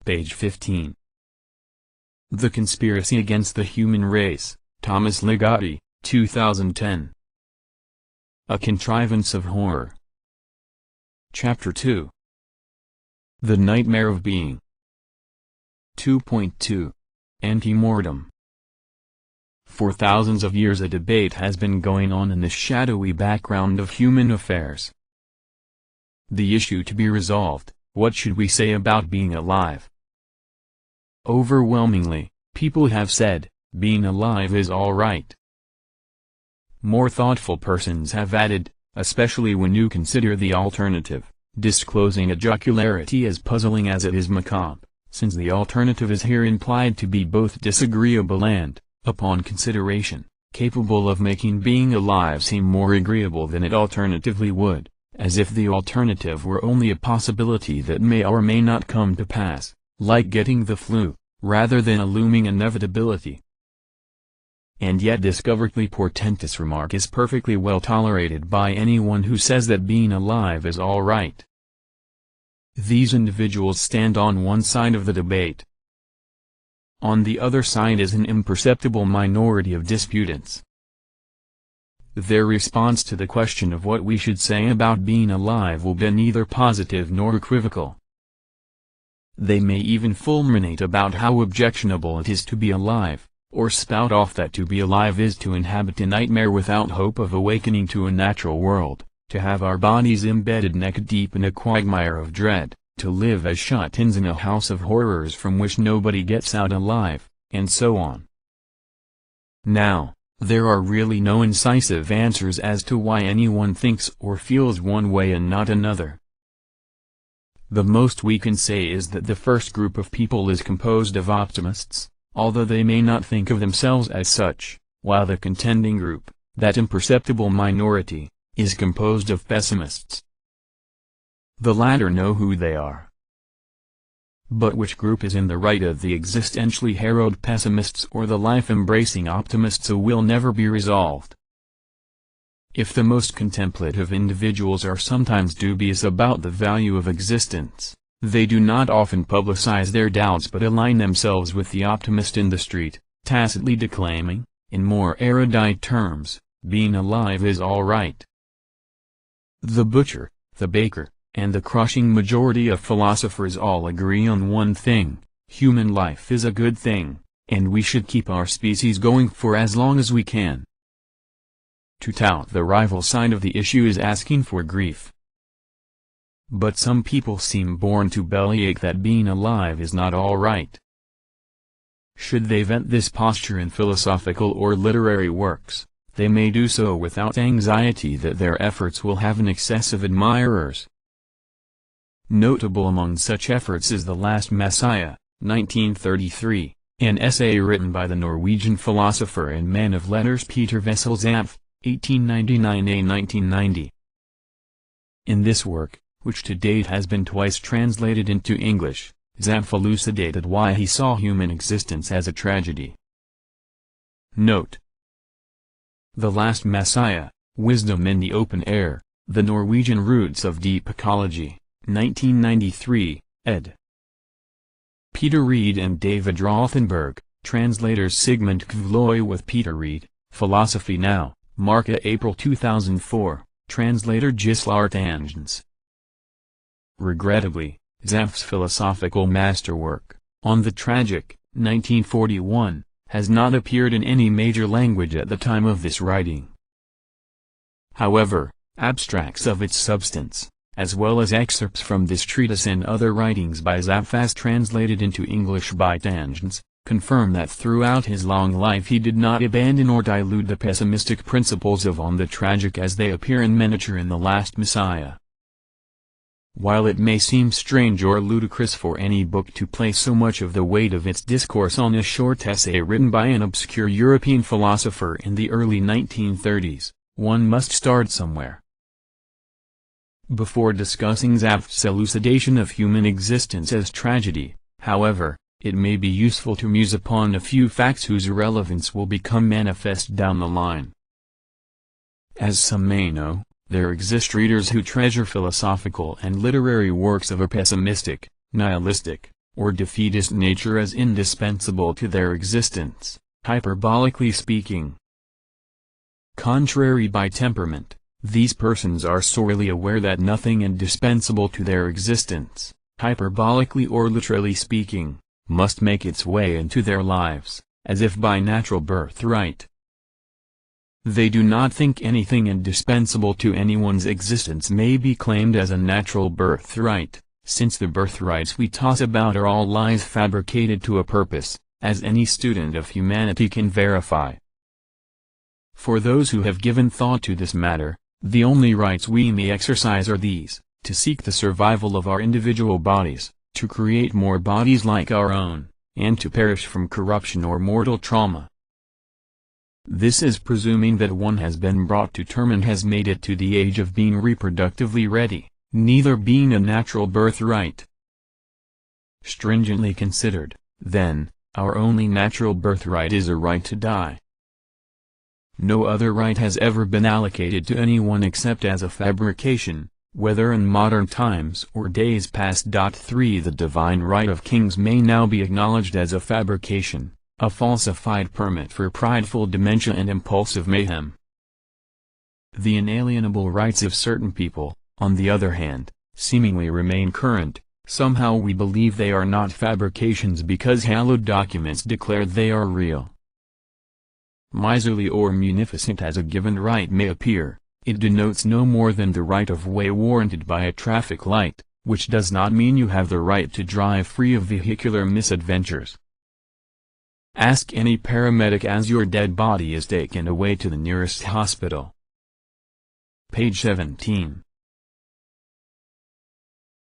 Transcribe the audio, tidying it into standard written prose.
page 15. The Conspiracy Against the Human Race, Thomas Ligotti, 2010. A Contrivance of Horror. Chapter 2. The Nightmare of Being. 2.2 Ante Mortem. For thousands of years a debate has been going on in the shadowy background of human affairs. The issue to be resolved: what should we say about being alive? Overwhelmingly, people have said, being alive is all right. More thoughtful persons have added, especially when you consider the alternative, disclosing a jocularity as puzzling as it is macabre, since the alternative is here implied to be both disagreeable and, upon consideration, capable of making being alive seem more agreeable than it alternatively would, as if the alternative were only a possibility that may or may not come to pass, like getting the flu, rather than a looming inevitability. And yet this covertly portentous remark is perfectly well tolerated by anyone who says that being alive is all right. These individuals stand on one side of the debate. On the other side is an imperceptible minority of disputants. Their response to the question of what we should say about being alive will be neither positive nor equivocal. They may even fulminate about how objectionable it is to be alive, or spout off that to be alive is to inhabit a nightmare without hope of awakening to a natural world, to have our bodies embedded neck-deep in a quagmire of dread, to live as shut-ins in a house of horrors from which nobody gets out alive, and so on. Now, there are really no incisive answers as to why anyone thinks or feels one way and not another. The most we can say is that the first group of people is composed of optimists, although they may not think of themselves as such, while the contending group, that imperceptible minority, is composed of pessimists. The latter know who they are. But which group is in the right, of the existentially harrowed pessimists or the life-embracing optimists, will never be resolved. If the most contemplative individuals are sometimes dubious about the value of existence, they do not often publicize their doubts but align themselves with the optimist in the street, tacitly declaiming, in more erudite terms, being alive is all right. The butcher, the baker, and the crushing majority of philosophers all agree on one thing: human life is a good thing, and we should keep our species going for as long as we can. To tout the rival side of the issue is asking for grief. But some people seem born to bellyache that being alive is not all right. Should they vent this posture in philosophical or literary works, they may do so without anxiety that their efforts will have an excess of admirers. Notable among such efforts is The Last Messiah, 1933, an essay written by the Norwegian philosopher and man of letters Peter Wessel Zapf, 1899–1990. In this work, which to date has been twice translated into English, Zapf elucidated why he saw human existence as a tragedy. Note: The Last Messiah, Wisdom in the Open Air, The Norwegian Roots of Deep Ecology, 1993, ed. Peter Reed and David Rothenberg, translators Sigmund Kvloy with Peter Reed, Philosophy Now, Marca April 2004, translator Gislar Tangens. Regrettably, Zapf's philosophical masterwork, On the Tragic, 1941, has not appeared in any major language at the time of this writing. However, abstracts of its substance, as well as excerpts from this treatise and other writings by Zapf as translated into English by Tangens, confirm that throughout his long life he did not abandon or dilute the pessimistic principles of On the Tragic as they appear in miniature in The Last Messiah. While it may seem strange or ludicrous for any book to place so much of the weight of its discourse on a short essay written by an obscure European philosopher in the early 1930s, one must start somewhere. Before discussing Zapf's elucidation of human existence as tragedy, however, it may be useful to muse upon a few facts whose relevance will become manifest down the line. As some may know, there exist readers who treasure philosophical and literary works of a pessimistic, nihilistic, or defeatist nature as indispensable to their existence, hyperbolically speaking. Contrary by temperament, these persons are sorely aware that nothing indispensable to their existence, hyperbolically or literally speaking, must make its way into their lives, as if by natural birthright. They do not think anything indispensable to anyone's existence may be claimed as a natural birthright, since the birthrights we toss about are all lies fabricated to a purpose, as any student of humanity can verify. For those who have given thought to this matter, the only rights we may exercise are these: to seek the survival of our individual bodies, to create more bodies like our own, and to perish from corruption or mortal trauma. This is presuming that one has been brought to term and has made it to the age of being reproductively ready, neither being a natural birthright. Stringently considered, then, our only natural birthright is a right to die. No other right has ever been allocated to anyone except as a fabrication, whether in modern times or days past. 3 The divine right of kings may now be acknowledged as a fabrication, a falsified permit for prideful dementia and impulsive mayhem. The inalienable rights of certain people, on the other hand, seemingly remain current. Somehow we believe they are not fabrications because hallowed documents declare they are real. Miserly or munificent as a given right may appear, it denotes no more than the right of way warranted by a traffic light, which does not mean you have the right to drive free of vehicular misadventures. Ask any paramedic as your dead body is taken away to the nearest hospital. Page 17.